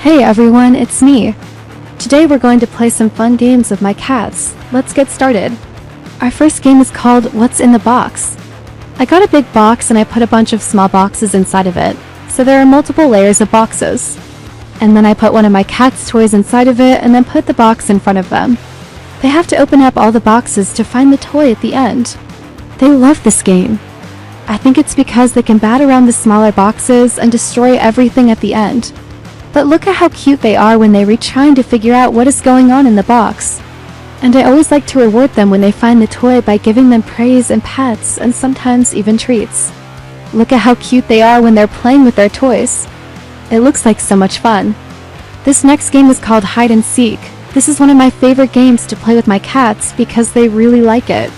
Hey everyone, it's me. Today we're going to play some fun games with my cats. Let's get started. Our first game is called What's in the Box? I got a big box and I put a bunch of small boxes inside of it, so there are multiple layers of boxes. And then I put one of my cat's toys inside of it and then put the box in front of them. They have to open up all the boxes to find the toy at the end. They love this game. I think it's because they can bat around the smaller boxes and destroy everything at the end. But look at how cute they are when they reach trying to figure out what is going on in the box. And I always like to reward them when they find the toy by giving them praise and pets and sometimes even treats. Look at how cute they are when they're playing with their toys. It looks like so much fun. This next game is called Hide and Seek. This is one of my favorite games to play with my cats because they really like it.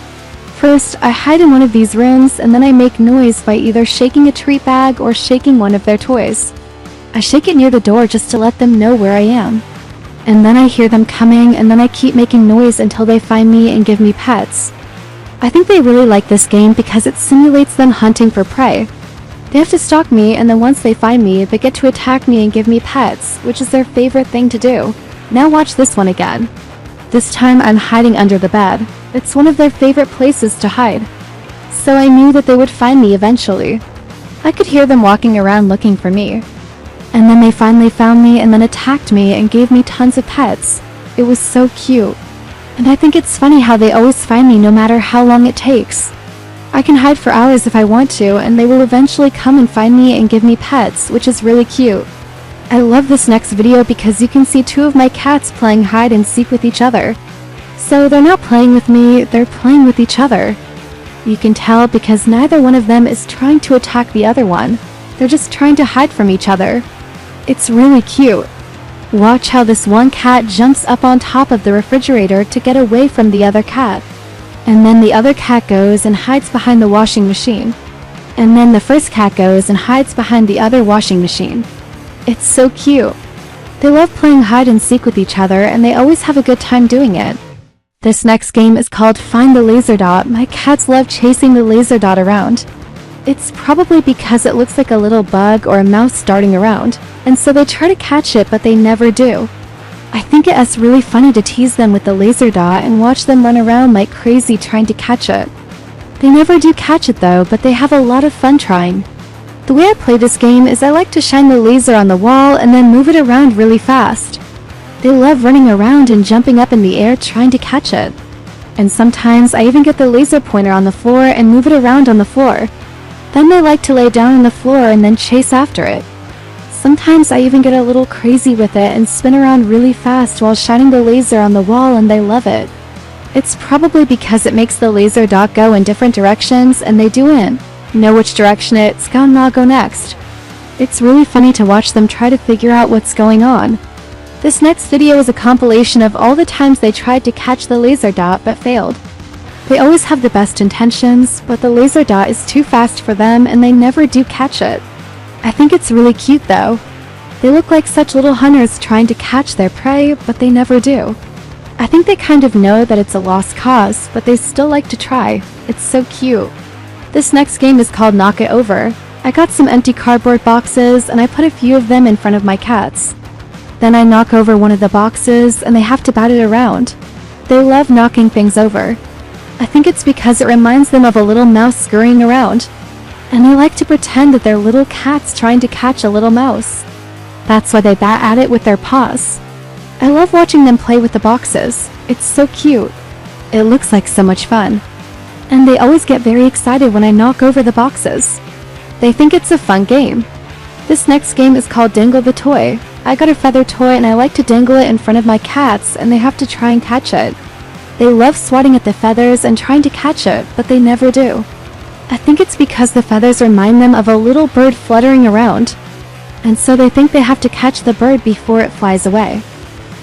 First, I hide in one of these rooms and then I make noise by either shaking a treat bag or shaking one of their toys. I shake it near the door just to let them know where I am. And then I hear them coming and then I keep making noise until they find me and give me pets. I think they really like this game because it simulates them hunting for prey. They have to stalk me and then once they find me, they get to attack me and give me pets, which is their favorite thing to do. Now watch this one again. This time I'm hiding under the bed. It's one of their favorite places to hide. So I knew that they would find me eventually. I could hear them walking around looking for me. And then they finally found me and then attacked me and gave me tons of pets. It was so cute. And I think it's funny how they always find me no matter how long it takes. I can hide for hours if I want to, and they will eventually come and find me and give me pets, which is really cute. I love this next video because you can see two of my cats playing hide and seek with each other. So they're not playing with me, they're playing with each other. You can tell because neither one of them is trying to attack the other one. They're just trying to hide from each other. It's really cute. Watch how this one cat jumps up on top of the refrigerator to get away from the other cat. And then the other cat goes and hides behind the washing machine. And then the first cat goes and hides behind the other washing machine. It's so cute. They love playing hide and seek with each other and they always have a good time doing it. This next game is called Find the Laser Dot. My cats love chasing the laser dot around. It's probably because it looks like a little bug or a mouse darting around, and so they try to catch it but they never do. I think it's really funny to tease them with the laser dot and watch them run around like crazy trying to catch it. They never do catch it though, but they have a lot of fun trying. The way I play this game is I like to shine the laser on the wall and then move it around really fast. They love running around and jumping up in the air trying to catch it. And sometimes I even get the laser pointer on the floor and move it around on the floor. Then they like to lay down on the floor and then chase after it. Sometimes I even get a little crazy with it and spin around really fast while shining the laser on the wall and they love it. It's probably because it makes the laser dot go in different directions and they do know which direction it's gonna go next. It's really funny to watch them try to figure out what's going on. This next video is a compilation of all the times they tried to catch the laser dot but failed. They always have the best intentions, but the laser dot is too fast for them and they never do catch it. I think it's really cute though. They look like such little hunters trying to catch their prey, but they never do. I think they kind of know that it's a lost cause, but they still like to try. It's so cute. This next game is called Knock It Over. I got some empty cardboard boxes and I put a few of them in front of my cats. Then I knock over one of the boxes and they have to bat it around. They love knocking things over. I think it's because it reminds them of a little mouse scurrying around. And they like to pretend that they're little cats trying to catch a little mouse. That's why they bat at it with their paws. I love watching them play with the boxes. It's so cute. It looks like so much fun. And they always get very excited when I knock over the boxes. They think it's a fun game. This next game is called Dangle the Toy. I got a feather toy and I like to dangle it in front of my cats and they have to try and catch it. They love swatting at the feathers and trying to catch it, but they never do. I think it's because the feathers remind them of a little bird fluttering around. And so they think they have to catch the bird before it flies away.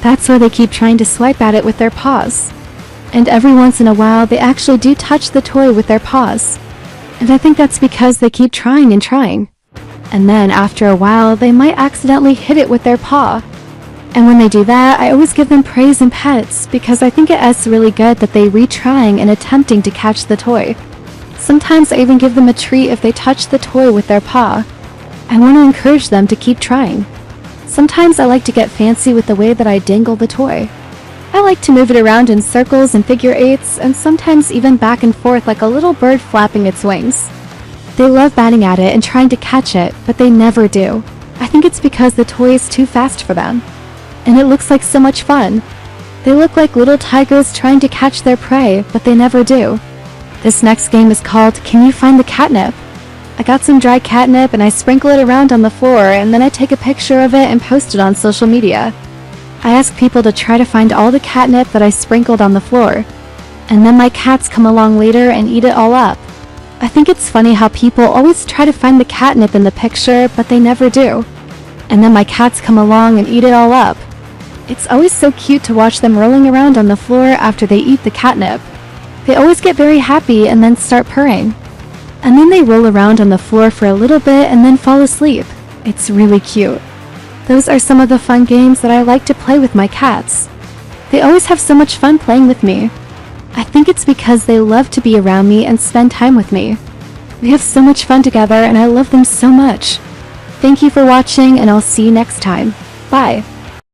That's why they keep trying to swipe at it with their paws. And every once in a while they actually do touch the toy with their paws. And I think that's because they keep trying and trying. And then after a while they might accidentally hit it with their paw. And when they do that, I always give them praise and pets because I think it's really good that they retrying and attempting to catch the toy. Sometimes I even give them a treat if they touch the toy with their paw. I want to encourage them to keep trying. Sometimes I like to get fancy with the way that I dangle the toy. I like to move it around in circles and figure eights, and sometimes even back and forth like a little bird flapping its wings. They love batting at it and trying to catch it, but they never do. I think it's because the toy is too fast for them. And it looks like so much fun. They look like little tigers trying to catch their prey, but they never do. This next game is called Can You Find the Catnip? I got some dry catnip and I sprinkle it around on the floor, and then I take a picture of it and post it on social media. I ask people to try to find all the catnip that I sprinkled on the floor. And then my cats come along later and eat it all up. I think it's funny how people always try to find the catnip in the picture, but they never do. And then my cats come along and eat it all up. It's always so cute to watch them rolling around on the floor after they eat the catnip. They always get very happy and then start purring. And then they roll around on the floor for a little bit and then fall asleep. It's really cute. Those are some of the fun games that I like to play with my cats. They always have so much fun playing with me. I think it's because they love to be around me and spend time with me. We have so much fun together and I love them so much. Thank you for watching, and I'll see you next time. Bye.